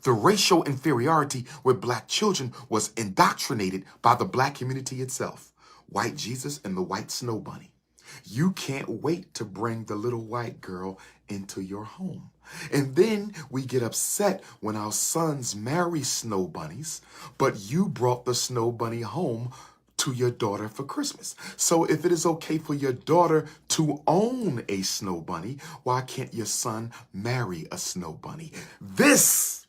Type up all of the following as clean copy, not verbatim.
The racial inferiority with black children was indoctrinated by the black community itself. White Jesus and the white snow bunny. You can't wait to bring the little white girl into your home. And then we get upset when our sons marry snow bunnies, but you brought the snow bunny home to your daughter for Christmas. So if it is okay for your daughter to own a snow bunny, why can't your son marry a snow bunny? This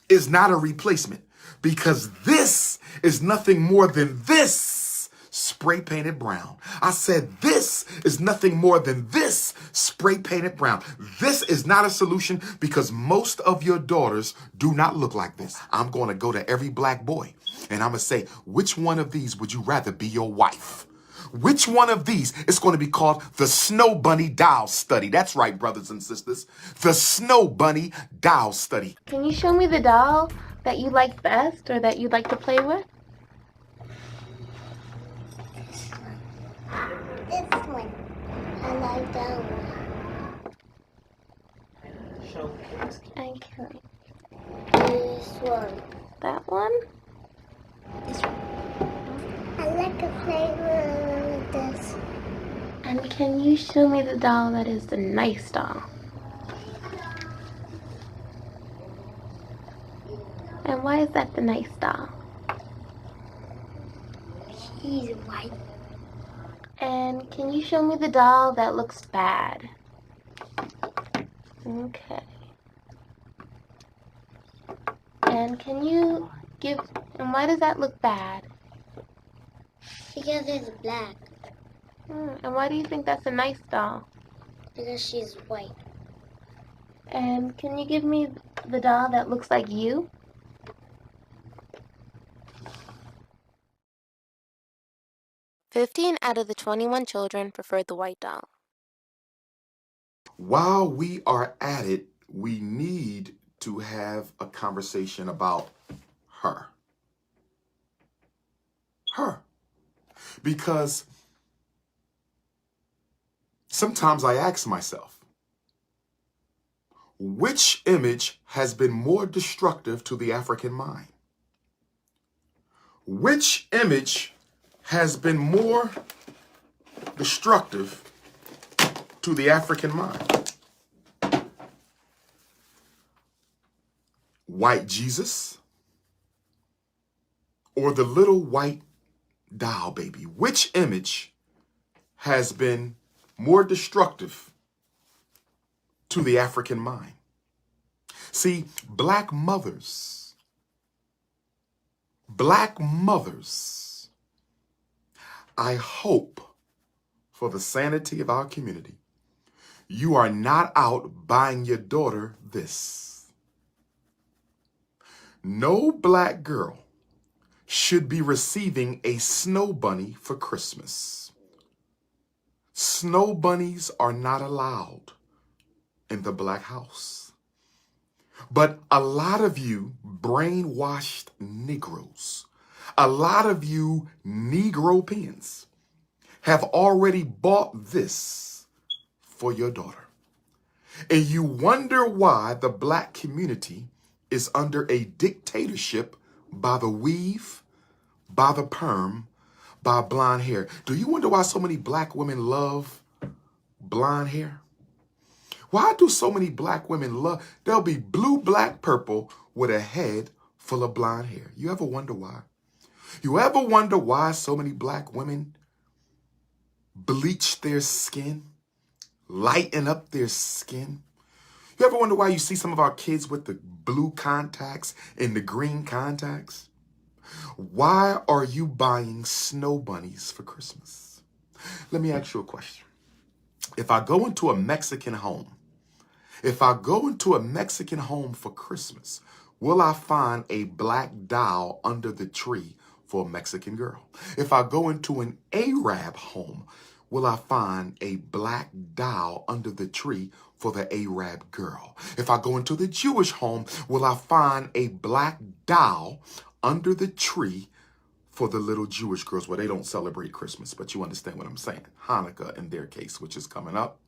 is not a replacement, because this is nothing more than this spray painted brown. I said this is nothing more than this spray painted brown. This is not a solution, because most of your daughters do not look like this. I'm going to go to every black boy and I'm going to say, which one of these would you rather be your wife? Which one of these is going to be called the Snow Bunny Doll Study? That's right, brothers and sisters. The Snow Bunny Doll Study. Can you show me the doll that you like best or that you'd like to play with? This one. I like that one. Okay. This one. That one? This one. I like to play with this. And can you show me the doll that is the nice doll? And why is that the nice doll? He's white. And can you show me the doll that looks bad? Okay. And can you and why does that look bad? Because it's black. And why do you think that's a nice doll? Because she's white. And can you give me the doll that looks like you? "15 out of the 21 children preferred the white doll." While we are at it, we need to have a conversation about her. Her. Because sometimes I ask myself, which image has been more destructive to the African mind? Which image has been more destructive to the African mind? White Jesus or the little white doll baby? Which image has been more destructive to the African mind? See, black mothers, I hope for the sanity of our community, you are not out buying your daughter this. No black girl should be receiving a snow bunny for Christmas. Snow bunnies are not allowed in the black house. But a lot of you brainwashed Negroes, a lot of you Negro pins have already bought this for your daughter. And you wonder why the black community is under a dictatorship by the weave, by the perm, by blonde hair. Do you wonder why so many black women love blonde hair? Why do so many black women love, they'll be blue, black, purple with a head full of blonde hair. You ever wonder why? You ever wonder why so many black women bleach their skin, lighten up their skin? You ever wonder why you see some of our kids with the blue contacts and the green contacts? Why are you buying snow bunnies for Christmas? Let me ask you a question. If I go into a Mexican home for Christmas, will I find a black doll under the tree for a Mexican girl? If I go into an Arab home, will I find a black doll under the tree for the Arab girl? If I go into the Jewish home, will I find a black doll under the tree for the little Jewish girls? Well, they don't celebrate Christmas, but you understand what I'm saying. Hanukkah in their case, which is coming up.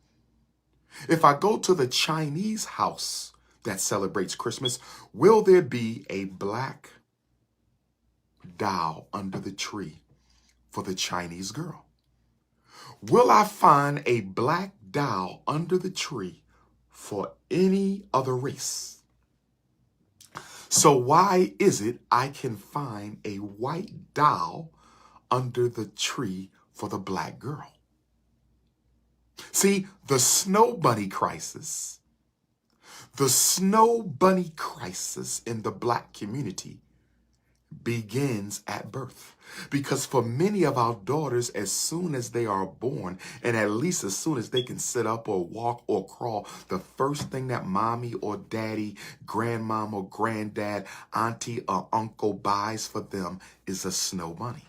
If I go to the Chinese house, that celebrates Christmas, will there be a black doll under the tree for the Chinese girl? Will I find a black doll under the tree for any other race? So why is it I can find a white doll under the tree for the black girl? See, the snow bunny crisis in the black community begins at birth. Because for many of our daughters, as soon as they are born, and at least as soon as they can sit up or walk or crawl, the first thing that mommy or daddy, grandmom or granddad, auntie or uncle buys for them is a snow bunny.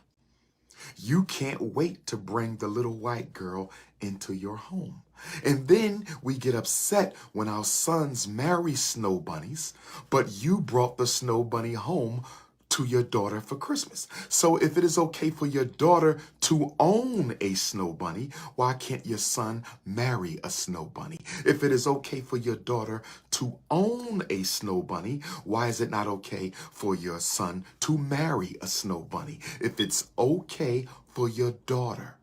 You can't wait to bring the little white girl into your home. And then we get upset when our sons marry snow bunnies, but you brought the snow bunny home to your daughter for Christmas. So if it is okay for your daughter to own a snow bunny, why can't your son marry a snow bunny? If it is okay for your daughter to own a snow bunny, why is it not okay for your son to marry a snow bunny? If it's okay for your daughter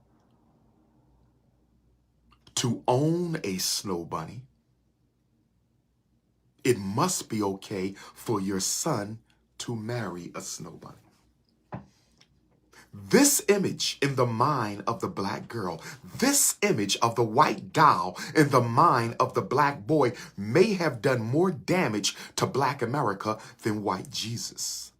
to own a snow bunny, it must be okay for your son to marry a snow bunny. This image in the mind of the black girl, this image of the white doll in the mind of the black boy may have done more damage to black America than white Jesus.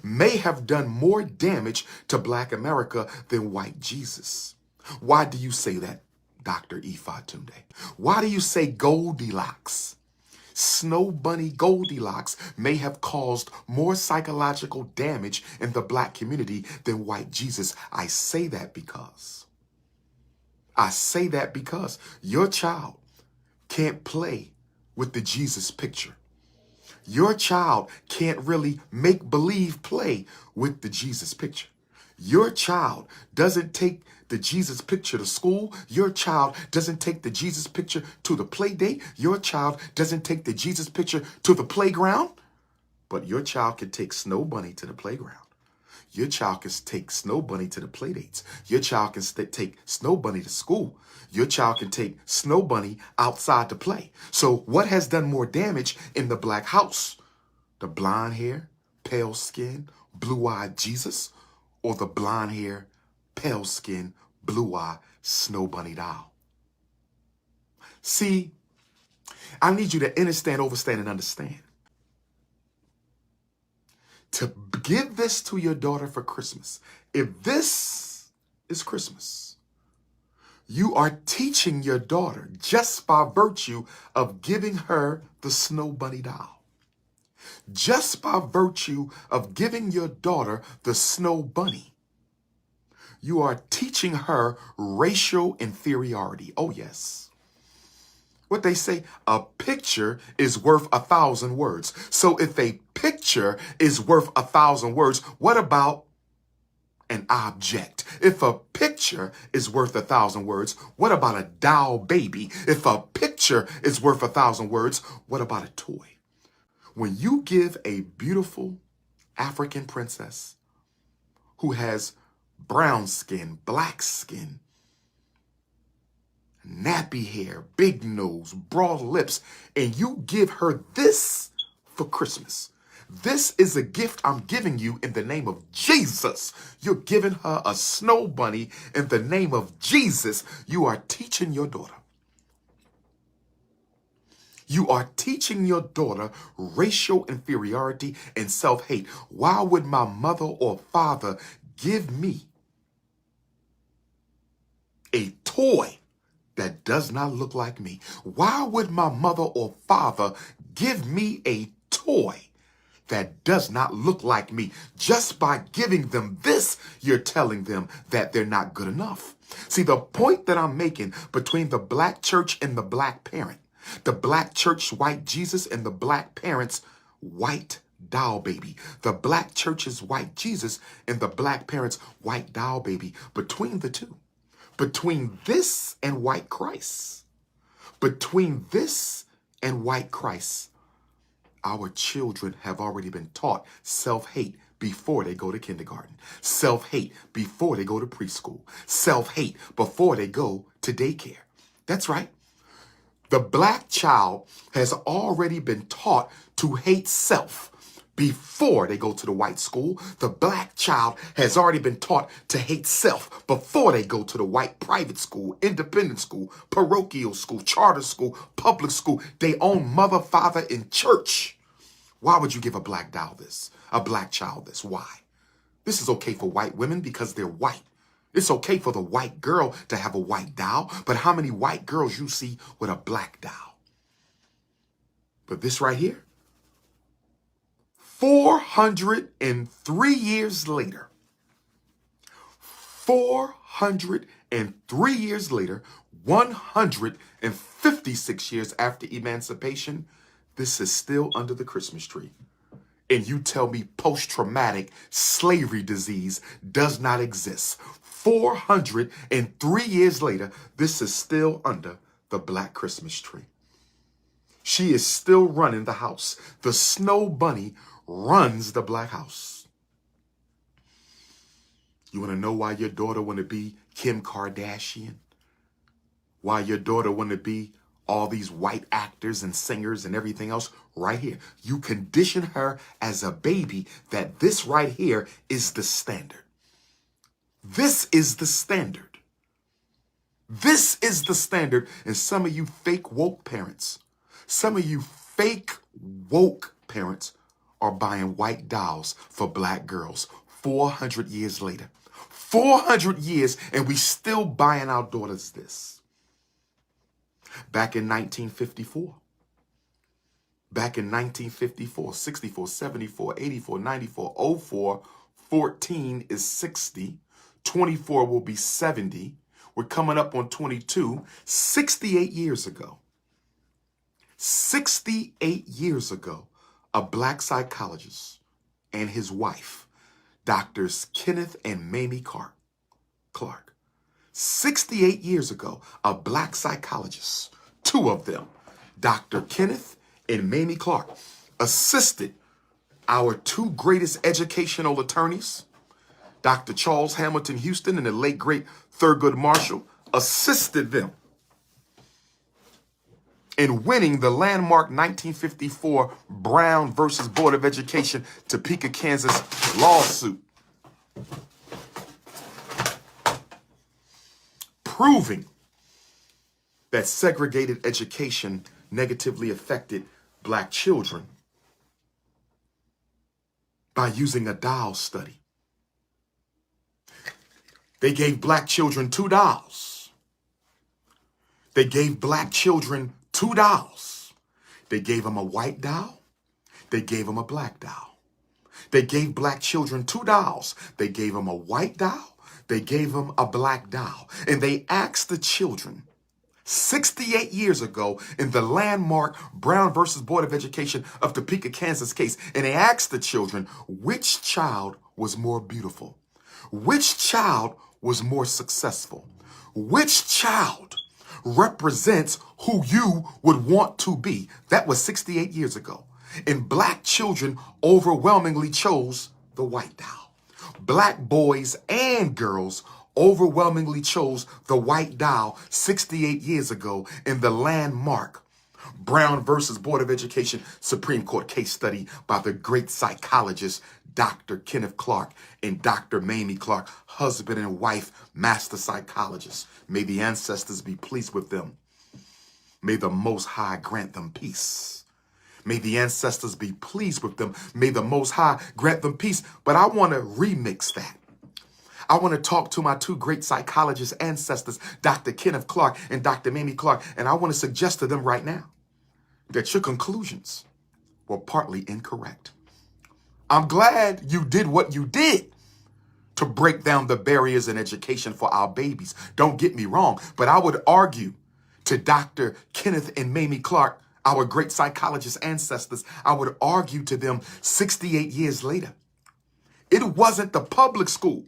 May have done more damage to black America than white Jesus. Why do you say that, Dr. Ifa Tunde? Why do you say Goldilocks? Snow bunny Goldilocks may have caused more psychological damage in the black community than white Jesus. I say that because your child can't play with the Jesus picture. Your child can't really make believe play with the Jesus picture. Your child doesn't take the Jesus picture to school. Your child doesn't take the Jesus picture to the play date. Your child doesn't take the Jesus picture to the playground. But your child can take Snow Bunny to the playground. Your child can take Snow Bunny to the play dates. Your child can take Snow Bunny to school. Your child can take Snow Bunny outside to play. So what has done more damage in the black house? The blonde hair, pale skin, blue-eyed Jesus, or the blonde hair, pale skin, blue-eyed Snow Bunny doll? See, I need you to understand, overstand, and understand. To give this to your daughter for Christmas, if this is Christmas, you are teaching your daughter just by virtue of giving her the Snow Bunny doll. Just by virtue of giving your daughter the Snow Bunny, you are teaching her racial inferiority. Oh, yes. What they say, a picture is worth 1,000 words. So if a picture is worth 1,000 words, what about an object? If a picture is worth 1,000 words, what about a doll baby? If a picture is worth 1,000 words, what about a toy? When you give a beautiful African princess who has brown skin, black skin, nappy hair, big nose, broad lips, and you give her this for Christmas, this is a gift I'm giving you in the name of Jesus. You're giving her a Snow Bunny in the name of Jesus. You are teaching your daughter. You are teaching your daughter racial inferiority and self-hate. Why would my mother or father give me a toy that does not look like me? Why would my mother or father give me a toy that does not look like me? Just by giving them this, you're telling them that they're not good enough. See, the point that I'm making between the black church and the black parent, the black church white Jesus and the black parents white doll baby, the black church's white Jesus and the black parents white doll baby, between the two, between this and white Christ, between this and white Christ, Our children have already been taught self-hate before they go to kindergarten, self-hate before they go to preschool, self-hate before they go to daycare. That's right. The black child has already been taught to hate self before they go to the white school. The black child has already been taught to hate self before they go to the white private school, independent school, parochial school, charter school, public school, their own mother, father, in church. Why would you give a black child this? Why? This is okay for white women because they're white. It's okay for the white girl to have a white doll, but how many white girls you see with a black doll? But this right here, 403 years later, 403 years later, 156 years after emancipation, this is still under the Christmas tree. And you tell me post-traumatic slavery disease does not exist. 403 years later, this is still under the black Christmas tree. She is still running the house. The snow bunny runs the black house. You want to know why your daughter want to be Kim Kardashian? Why your daughter want to be all these white actors and singers and everything else? Right here. You condition her as a baby that this right here is the standard. This is the standard. This is the standard. And some of you fake woke parents, are buying white dolls for black girls 400 years later. 400 years and we still buying our daughters this. Back in 1954, 64, 74, 84, 94, 04, 14 is 60, 24 will be 70. We're coming up on 22, 68 years ago. 68 years ago, a black psychologist and his wife, Doctors Kenneth and Mamie Clark. 68 years ago, a black psychologist, two of them, Dr. Kenneth and Mamie Clark, assisted our two greatest educational attorneys, Dr. Charles Hamilton Houston and the late great Thurgood Marshall, assisted them in winning the landmark 1954 Brown versus Board of Education, Topeka, Kansas lawsuit, proving that segregated education negatively affected black children by using a doll study. They gave black children $2. They gave black children $2. They gave them a white doll. They gave them a black doll. They gave black children $2. They gave them a white doll. They gave them a black doll. And they asked the children 68 years ago in the landmark Brown versus Board of Education of Topeka, Kansas case. And they asked the children, which child was more beautiful? Which child was more successful? Which child represents who you would want to be? That was 68 years ago. And black children overwhelmingly chose the white doll. Black boys and girls overwhelmingly chose the white doll 68 years ago in the landmark Brown versus Board of Education Supreme Court case study by the great psychologist Dr. Kenneth Clark and Dr. Mamie Clark, husband and wife, master psychologists. May the ancestors be pleased with them. May the Most High grant them peace. May the ancestors be pleased with them. May the Most High grant them peace. But I want to remix that. I want to talk to my two great psychologist ancestors, Dr. Kenneth Clark and Dr. Mamie Clark, and I want to suggest to them right now that your conclusions were partly incorrect. I'm glad you did what you did to break down the barriers in education for our babies. Don't get me wrong, but I would argue to Dr. Kenneth and Mamie Clark, our great psychologist ancestors, I would argue to them 68 years later, it wasn't the public school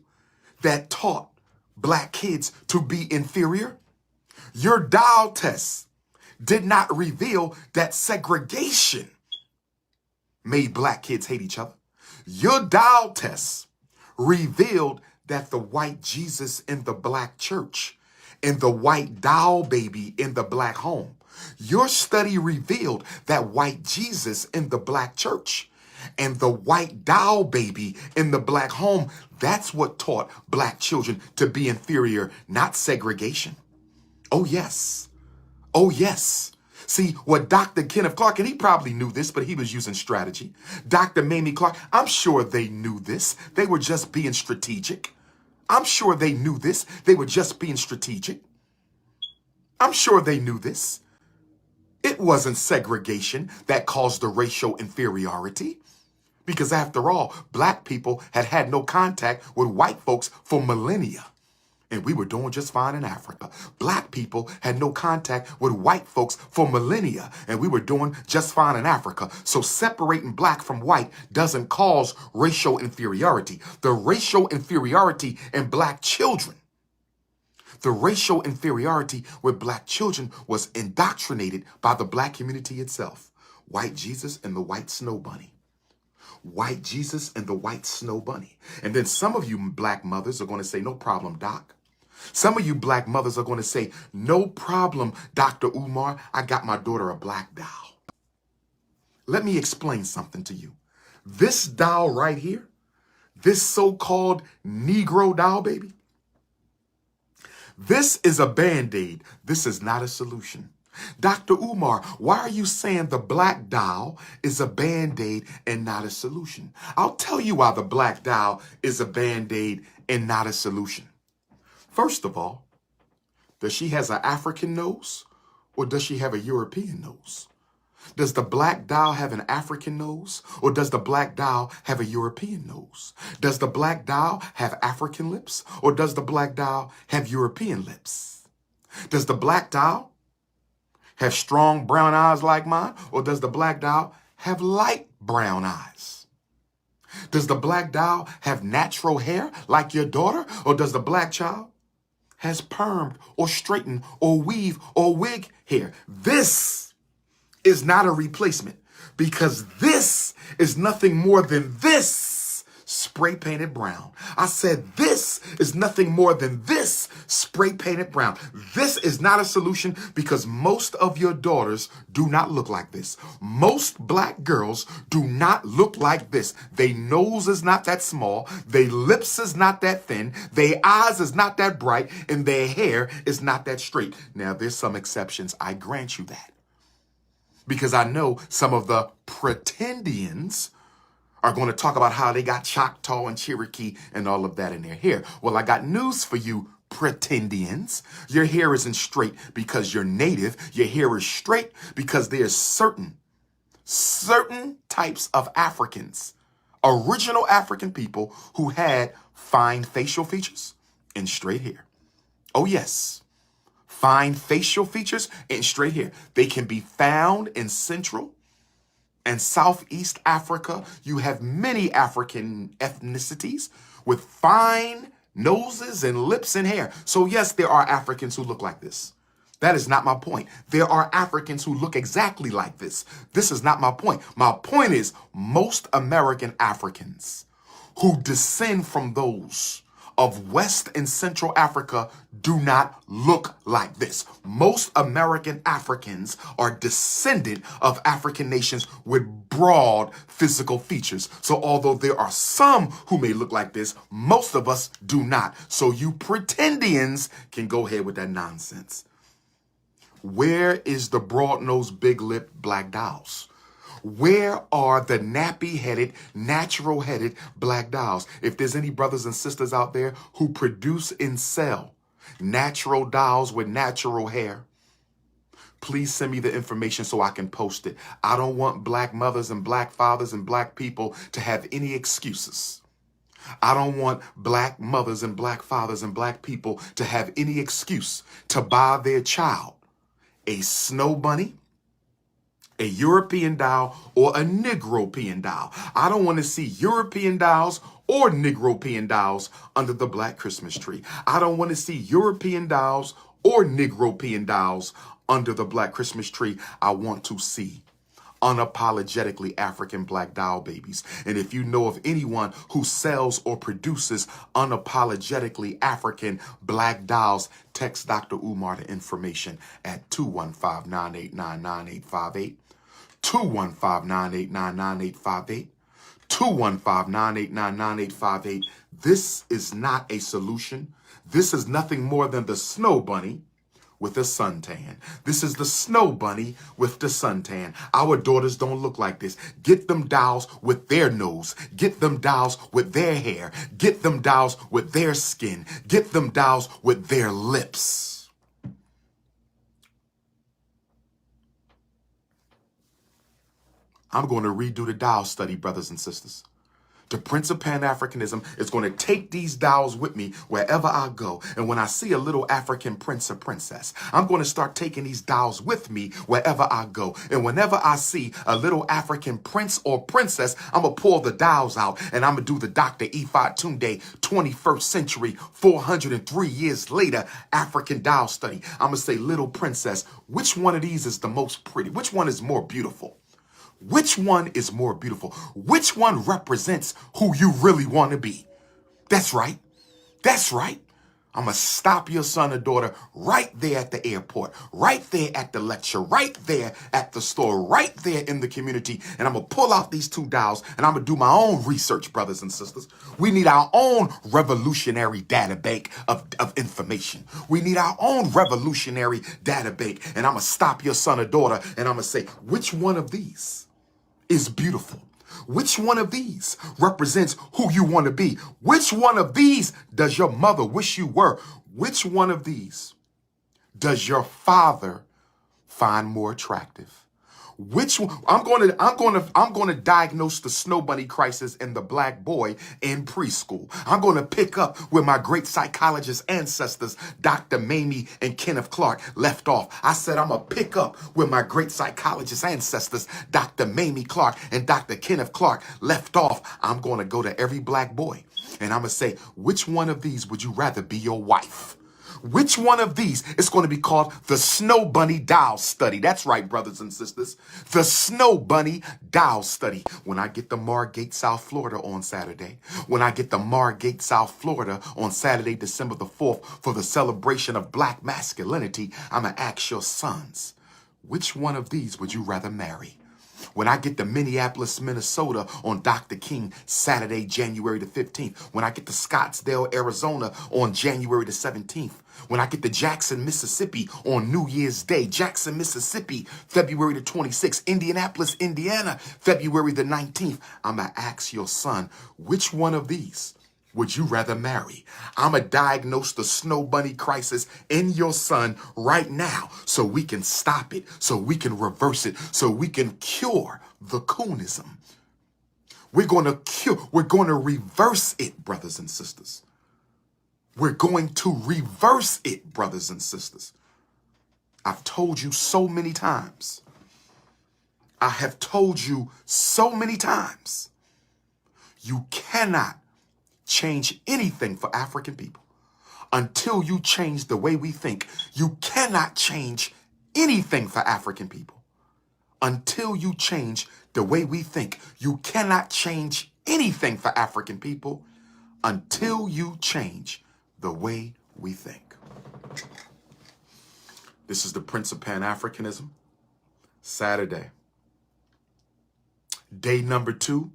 that taught black kids to be inferior. Your doll tests did not reveal that segregation made black kids hate each other. Your doll test revealed that the white Jesus in the black church and the white doll baby in the black home. Your study revealed that white Jesus in the black church and the white doll baby in the black home, that's what taught black children to be inferior, not segregation. Oh, yes. Oh, yes. See, what Dr. Kenneth Clark, and he probably knew this, but he was using strategy. Dr. Mamie Clark, I'm sure they knew this. They were just being strategic. I'm sure they knew this. They were just being strategic. I'm sure they knew this. It wasn't segregation that caused the racial inferiority. Because after all, black people had had no contact with white folks for millennia. And we were doing just fine in Africa. Black people had no contact with white folks for millennia, and we were doing just fine in Africa. So separating black from white doesn't cause racial inferiority. The racial inferiority in black children, the racial inferiority with black children was indoctrinated by the black community itself. White Jesus and the white snow bunny. White Jesus and the white snow bunny. And then some of you black mothers are going to say, no problem, doc. Some of you black mothers are going to say, no problem, Dr. Umar, I got my daughter a black doll. Let me explain something to you. This doll right here, this so-called Negro doll baby, this is a Band-Aid. This is not a solution. Dr. Umar, why are you saying the black doll is a Band-Aid and not a solution? I'll tell you why the black doll is a Band-Aid and not a solution. First of all, does she has an African nose or does she have a European nose? Does the black doll have an African nose or does the black doll have a European nose? Does the black doll have African lips or does the black doll have European lips? Does the black doll have strong brown eyes like mine or does the black doll have light brown eyes? Does the black doll have natural hair like your daughter or does the black child has permed or straightened or weave or wig hair? This is not a replacement because this is nothing more than this spray painted brown. I said this is nothing more than this spray painted brown. This is not a solution because most of your daughters do not look like this. Most black girls do not look like this. Their nose is not that small. Their lips is not that thin. Their eyes is not that bright. And their hair is not that straight. Now, there's some exceptions. I grant you that. Because I know some of the pretendians are going to talk about how they got Choctaw and Cherokee and all of that in their hair. Well, I got news for you, pretendians. Your hair isn't straight because you're native. Your hair is straight because there's certain types of Africans, original African people who had fine facial features and straight hair. Oh, yes. Fine facial features and straight hair. They can be found in Central and Southeast Africa. You have many African ethnicities with fine noses and lips and hair. So yes, there are Africans who look like this. That is not my point. There are Africans who look exactly like this. This is not my point. My point is most American Africans who descend from those of West and Central Africa do not look like this. Most American Africans are descendant of African nations with broad physical features. So although there are some who may look like this, most of us do not. So you pretendians can go ahead with that nonsense. Where is the broad-nosed, big-lipped black dolls? Where are the nappy-headed, natural-headed black dolls? If there's any brothers and sisters out there who produce and sell natural dolls with natural hair, please send me the information so I can post it. I don't want black mothers and black fathers and black people to have any excuses. I don't want black mothers and black fathers and black people to have any excuse to buy their child a snow bunny, a European doll, or a Negropean doll. I don't want to see European dolls or Negropean dolls under the black Christmas tree. I don't want to see European dolls or Negropean dolls under the black Christmas tree. I want to see unapologetically African black doll babies. And if you know of anyone who sells or produces unapologetically African black dolls, text Dr. Umar the information at 215-989-9858, 215-989-9858, 215-989-9858. This is not a solution. This is nothing more than the snow bunny with a suntan. This is the snow bunny with the suntan. Our daughters don't look like this. Get them dolls with their nose. Get them dolls with their hair. Get them dolls with their skin. Get them dolls with their lips. I'm going to redo the doll study, brothers and sisters. The Prince of Pan-Africanism is going to take these dolls with me wherever I go. And when I see a little African prince or princess, I'm going to start taking these dolls with me wherever I go. And whenever I see a little African prince or princess, I'm going to pull the dolls out and I'm going to do the Dr. Ifa Tunde 21st century, 403 years later, African doll study. I'm going to say, little princess, which one of these is the most pretty? Which one is more beautiful? Which one is more beautiful? Which one represents who you really want to be? That's right. That's right. I'm going to stop your son or daughter right there at the airport, right there at the lecture, right there at the store, right there in the community. And I'm going to pull out these two dolls and I'm going to do my own research, brothers and sisters. We need our own revolutionary data bank of information. We need our own revolutionary data bank. And I'm going to stop your son or daughter and I'm going to say, which one of these is beautiful? Which one of these represents who you want to be? Which one of these does your mother wish you were? Which one of these does your father find more attractive? Which one? I'm going to diagnose the snow bunny crisis in the black boy in preschool. I'm going to pick up where my great psychologist ancestors, Dr. Mamie and Kenneth Clark, left off. I said I'm going to pick up where my great psychologist ancestors, Dr. Mamie Clark and Dr. Kenneth Clark, left off. I'm going to go to every black boy and I'm going to say, which one of these would you rather be your wife? Which one of these is going to be called the Snow Bunny Doll Study? That's right, brothers and sisters. The Snow Bunny Doll Study. When I get to Margate, South Florida on Saturday, South Florida on Saturday, December the 4th, for the celebration of black masculinity, I'm going to ask your sons, which one of these would you rather marry? When I get to Minneapolis, Minnesota on Dr. King, Saturday, January the 15th. When I get to Scottsdale, Arizona on January the 17th. When I get to Jackson, Mississippi on New Year's Day. Jackson, Mississippi, February the 26th. Indianapolis, Indiana, February the 19th. I'm going to ask your son, which one of these would you rather marry? I'm going to diagnose the snow bunny crisis in your son right now so we can stop it, so we can reverse it, so we can cure the coonism. We're going to reverse it, brothers and sisters. We're going to reverse it, brothers and sisters. I've told you so many times. I have told you so many times. You cannot change anything for African people until you change the way we think. You cannot change anything for African people until you change the way we think. You cannot change anything for African people until you change the way we think. This is the Prince of Pan-Africanism. Saturday. Day number 2.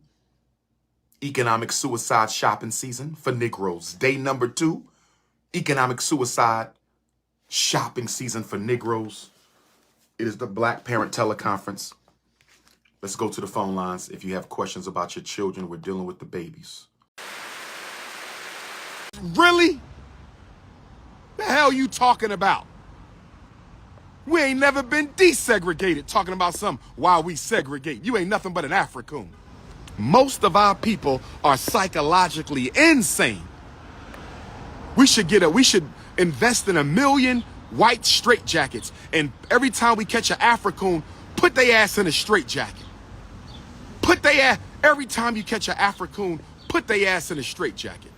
Economic suicide shopping season for Negroes. Day number 2, economic suicide shopping season for Negroes. It is the Black Parent Teleconference. Let's go to the phone lines. If you have questions about your children, we're dealing with the babies. Really? The hell you talking about? We ain't never been desegregated. Talking about why we segregate. You ain't nothing but an Africoon. Most of our people are psychologically insane. We should invest in 1 million white straitjackets, and every time we catch an Africoon, put their ass in a straitjacket. Every time you catch an Africoon, put their ass in a straitjacket.